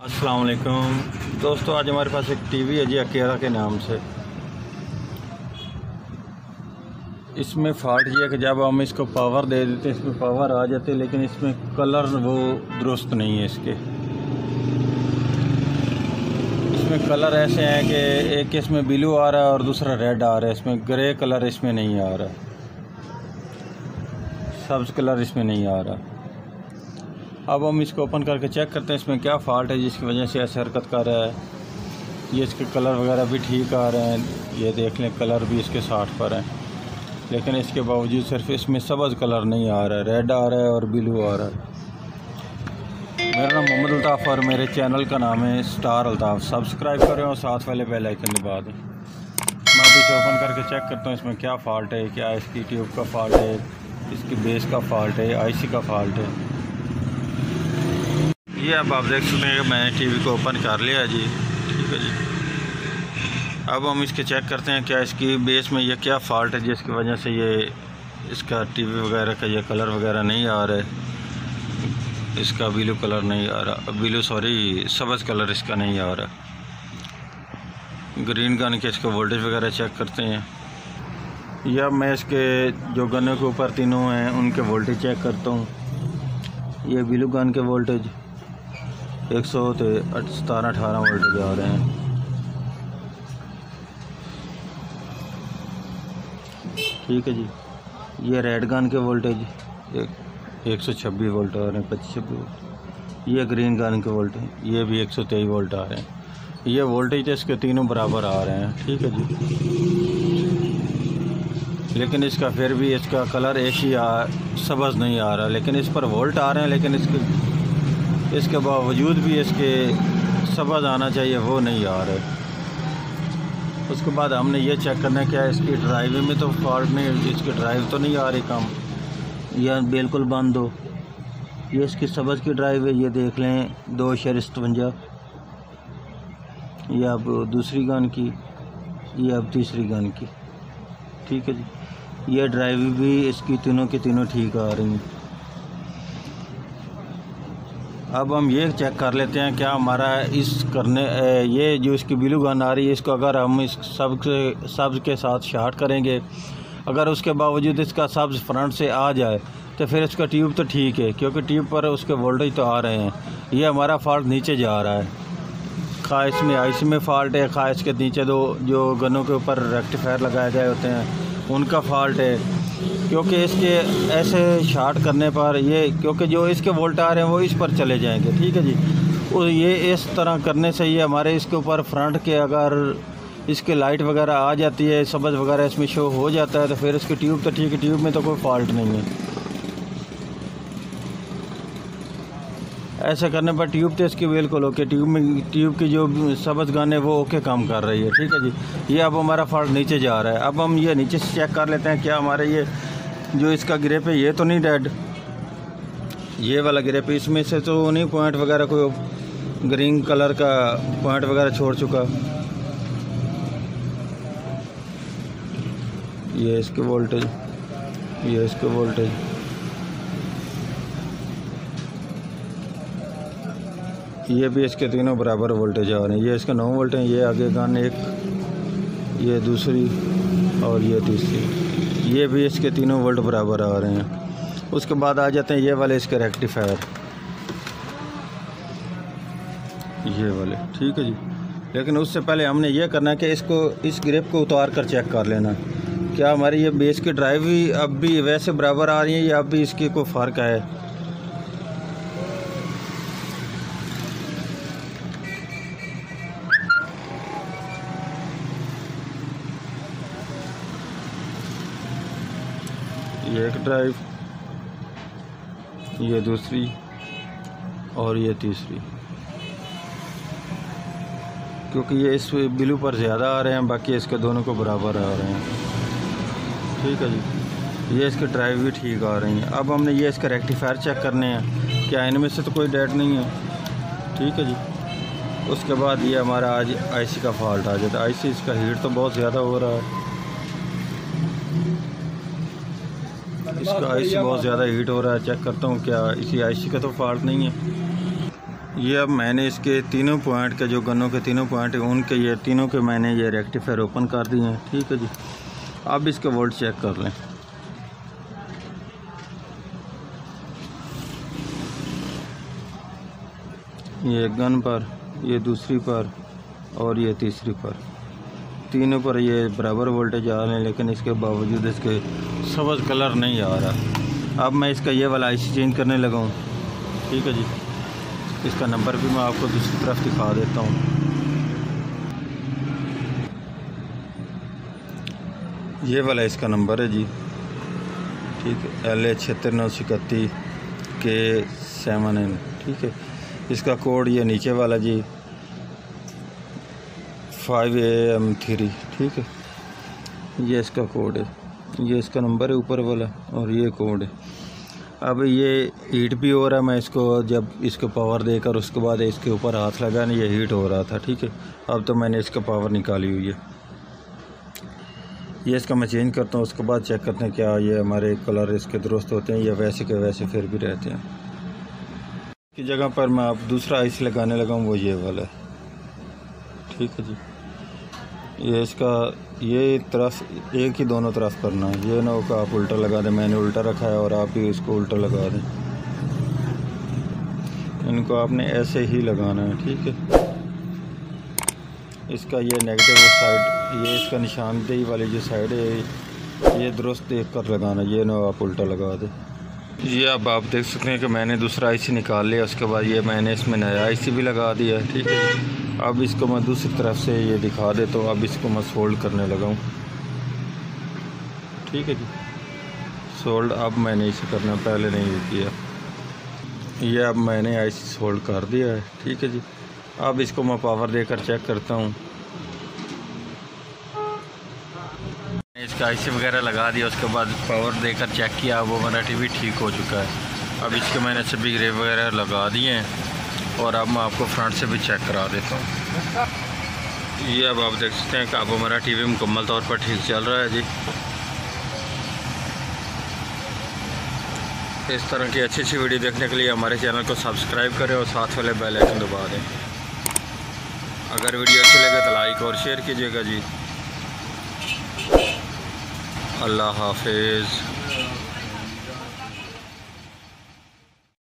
अस्सलाम वालेकुम दोस्तों, आज हमारे पास एक टीवी है जी अकेरा के नाम से। इसमें फॉल्ट ये है कि जब हम इसको पावर दे देते हैं इसमें पावर आ जाती है, लेकिन इसमें कलर वो दुरुस्त नहीं है। इसमें कलर ऐसे हैं कि एक इसमें ब्लू आ रहा है और दूसरा रेड आ रहा है। इसमें ग्रे कलर इसमें नहीं आ रहा, सब्ज़ कलर इसमें नहीं आ रहा। अब हम इसको ओपन करके चेक करते हैं इसमें क्या फ़ॉल्ट है जिसकी वजह से ऐसे हरकत कर रहा है। ये इसके कलर वगैरह भी ठीक आ रहे हैं, ये देख लें कलर भी इसके 60 पर है, लेकिन इसके बावजूद सिर्फ इसमें सब्ज़ कलर नहीं आ रहा है, रेड आ रहा है और ब्लू आ रहा है। मेरा नाम मोहम्मद अल्ताफ़ और मेरे चैनल का नाम है स्टार अल्ताफ़। सब्सक्राइब करें और साथ वाले बेल आइकन दबा दें। मैं अभी इसे ओपन करके चेक करता हूँ इसमें क्या फ़ॉल्ट है, क्या इसकी ट्यूब का फ़ॉल्ट है, इसकी बेस का फ़ॉल्ट है, आईसी का फ़ॉल्ट है। ये अब आप देख सकते हैं कि मैंने टीवी को ओपन कर लिया जी, ठीक है जी। अब हम इसके चेक करते हैं क्या इसकी बेस में ये क्या फ़ॉल्ट है जिसकी वजह से ये इसका टीवी वगैरह का ये कलर वगैरह नहीं आ रहा है। इसका ब्लू कलर नहीं आ रहा, सब्ज़ कलर इसका नहीं आ रहा। ग्रीन गन के इसके वोल्टेज वगैरह चेक करते हैं, या मैं इसके जो गनों के ऊपर तीनों हैं उनके वोल्टेज चेक करता हूँ। ये ब्लू गन के वोल्टेज 117-18 वोल्टेज आ रहे हैं, ठीक है जी। ये रेड गन के वोल्टेज 126 वोल्ट आ रहे हैं, 25 वोल्ट। ये ग्रीन गन के वोल्टेज ये भी 123 वोल्ट आ रहे हैं। ये वोल्टेज इसके तीनों बराबर आ रहे हैं, ठीक है जी। लेकिन इसका फिर भी इसका कलर एक ही सब्ज़ नहीं आ रहा, लेकिन इस पर वोल्ट आ रहे हैं, लेकिन इसके बावजूद भी इसके सब्ज़ आना चाहिए वो नहीं आ रहा है। उसके बाद हमने ये चेक करना है क्या इसकी ड्राइव में तो फॉल्ट नहीं, इसकी ड्राइव तो नहीं आ रही काम, यह बिल्कुल बंद हो। ये इसकी सब्ज़ की ड्राइव है, ये देख लें 2.57। ये अब दूसरी गन की, ये अब तीसरी गन की, ठीक है जी। ये ड्राइव भी इसकी तीनों की तीनों ठीक आ रही हैं। अब हम ये चेक कर लेते हैं क्या हमारा ये जो इसकी ब्लू गन आ रही है इसको अगर हम इस सब्ज़ के साथ शॉर्ट करेंगे, अगर उसके बावजूद इसका सब्ज़ फ्रंट से आ जाए तो फिर इसका ट्यूब तो ठीक है, क्योंकि ट्यूब पर उसके वोल्टेज तो आ रहे हैं। ये हमारा फॉल्ट नीचे जा रहा है, खा इसमें आईसी में फ़ॉल्ट है, खा इसके नीचे दो जो गनों के ऊपर रेक्टिफायर लगाए गए होते हैं उनका फ़ॉल्ट है। क्योंकि इसके ऐसे शॉर्ट करने पर क्योंकि जो इसके वोल्ट आ रहे हैं वो इस पर चले जाएंगे, ठीक है जी। और ये इस तरह करने से ये हमारे इसके ऊपर फ्रंट के अगर इसके लाइट वगैरह आ जाती है, सब्ज़ वगैरह इसमें शो हो जाता है, तो फिर इसकी ट्यूब तो ठीक है, ट्यूब में तो कोई फ़ॉल्ट नहीं है। ऐसा करने पर ट्यूब तो इसकी बिल्कुल ओके, ट्यूब की जो सब्ज़ गन है वो ओके काम कर रही है, ठीक है जी। ये अब हमारा फॉल्ट नीचे जा रहा है। अब हम ये नीचे से चेक कर लेते हैं क्या हमारे ये जो इसका ग्रिप है ये तो नहीं डेड, ये वाला ग्रिप इसमें से तो नहीं पॉइंट वगैरह कोई ग्रीन कलर का पॉइंट वगैरह छोड़ चुका। ये इसके वोल्टेज, ये इसके वोल्टेज, ये भी इसके तीनों बराबर वोल्टेज आ रहे हैं। ये इसका 9 वोल्ट है, ये आगे गन एक, ये दूसरी और ये तीसरी, ये भी इसके तीनों वोल्ट बराबर आ रहे हैं। उसके बाद आ जाते हैं ये वाले इसके रेक्टिफायर, ये वाले, ठीक है जी। लेकिन उससे पहले हमने ये करना है कि इस ग्रिप को उतार कर चेक कर लेना क्या हमारी ये बेस की ड्राइव भी अब भी वैसे बराबर आ रही है या अब भी इसकी कोई फ़र्क है। ये एक ड्राइव, ये दूसरी और ये तीसरी, क्योंकि ये इस ब्लू पर ज़्यादा आ रहे हैं, बाकी इसके दोनों को बराबर आ रहे हैं, ठीक है जी। ये इसके ड्राइव भी ठीक आ रही हैं। अब हमने ये इसका रेक्टिफायर चेक करने हैं क्या इनमें से तो कोई डेड नहीं है, ठीक है जी। उसके बाद ये हमारा आज आईसी का फ़ॉल्ट आ जाता है। आईसी इसका हीट तो बहुत ज़्यादा हो रहा है, इसका आईसी बहुत ज़्यादा हीट हो रहा है। चेक करता हूँ क्या इसी आईसी का तो फॉल्ट नहीं है। ये अब मैंने इसके तीनों पॉइंट के जो गनों के तीनों पॉइंट हैं उनके ये तीनों के मैंने ये रेक्टिफायर ओपन कर दिए हैं। ठीक है जी, अब इसके वोल्ट चेक कर लें। ये गन पर, ये दूसरी पर और ये तीसरी पर, तीनों पर ये बराबर वोल्टेज आ रहे हैं, लेकिन इसके बावजूद इसके सब्ज़ कलर नहीं आ रहा। अब मैं इसका ये वाला आईसी चेंज करने लगा हूँ। ठीक है जी, इसका नंबर भी मैं आपको दूसरी तरफ दिखा देता हूँ। ये वाला इसका नंबर है जी। ठीक है, LA7691 K7N। ठीक है, इसका कोड ये नीचे वाला जी 5AM3। ठीक है, ये इसका कोड है, ये इसका नंबर है ऊपर वाला और ये कोड है। अब ये हीट भी हो रहा है, मैं इसको जब इसको पावर देकर उसके बाद इसके ऊपर हाथ लगा ना, ये हीट हो रहा था। ठीक है, अब तो मैंने इसका पावर निकाली हुई है। ये इसका मैं चेंज करता हूँ, उसके बाद चेक करते हैं क्या ये हमारे कलर इसके दुरुस्त होते हैं या वैसे के वैसे फिर भी रहते हैं। की जगह पर मैं अब दूसरा आईसी लगाने लगा हूँ, वो ये वाला है। ठीक है जी, ये इसका ये तरफ एक ही दोनों तरफ करना है, ये ना हो कि आप उल्टा लगा दें। मैंने उल्टा रखा है और आप ही इसको उल्टा लगा दें। इनको आपने ऐसे ही लगाना है। ठीक है, इसका ये नेगेटिव साइड, ये इसका निशानदेही वाली जो साइड है ये दुरुस्त देख कर लगाना, ये ना आप उल्टा लगा दें। ये अब आप देख सकते हैं कि मैंने दूसरा आईसी निकाल लिया, उसके बाद ये मैंने इसमें नया आईसी भी लगा दिया है। ठीक है, अब इसको मैं दूसरी तरफ से ये दिखा दे तो अब इसको मैं सोल्ड करने लगा हूँ। ठीक है जी, सोल्ड अब मैंने इसे करना, पहले नहीं किया। ये अब मैंने आईसी सोल्ड कर दिया है। ठीक है जी, अब इसको मैं पावर देकर चेक करता हूँ। इसका आईसी वगैरह लगा दिया, उसके बाद पावर देकर चेक किया, वो मेरा टीवी ठीक हो चुका है। अब इसके मैंने सभी ग्रे वगैरह लगा दिए हैं और अब मैं आपको फ्रंट से भी चेक करा देता हूँ। ये अब आप देख सकते हैं कि अब हमारा टीवी मुकम्मल तौर पर ठीक चल रहा है जी। इस तरह की अच्छी अच्छी वीडियो देखने के लिए हमारे चैनल को सब्सक्राइब करें और साथ वाले बेल आइकन दबा दें। अगर वीडियो अच्छी लगे तो लाइक और शेयर कीजिएगा जी। अल्लाह हाफिज़।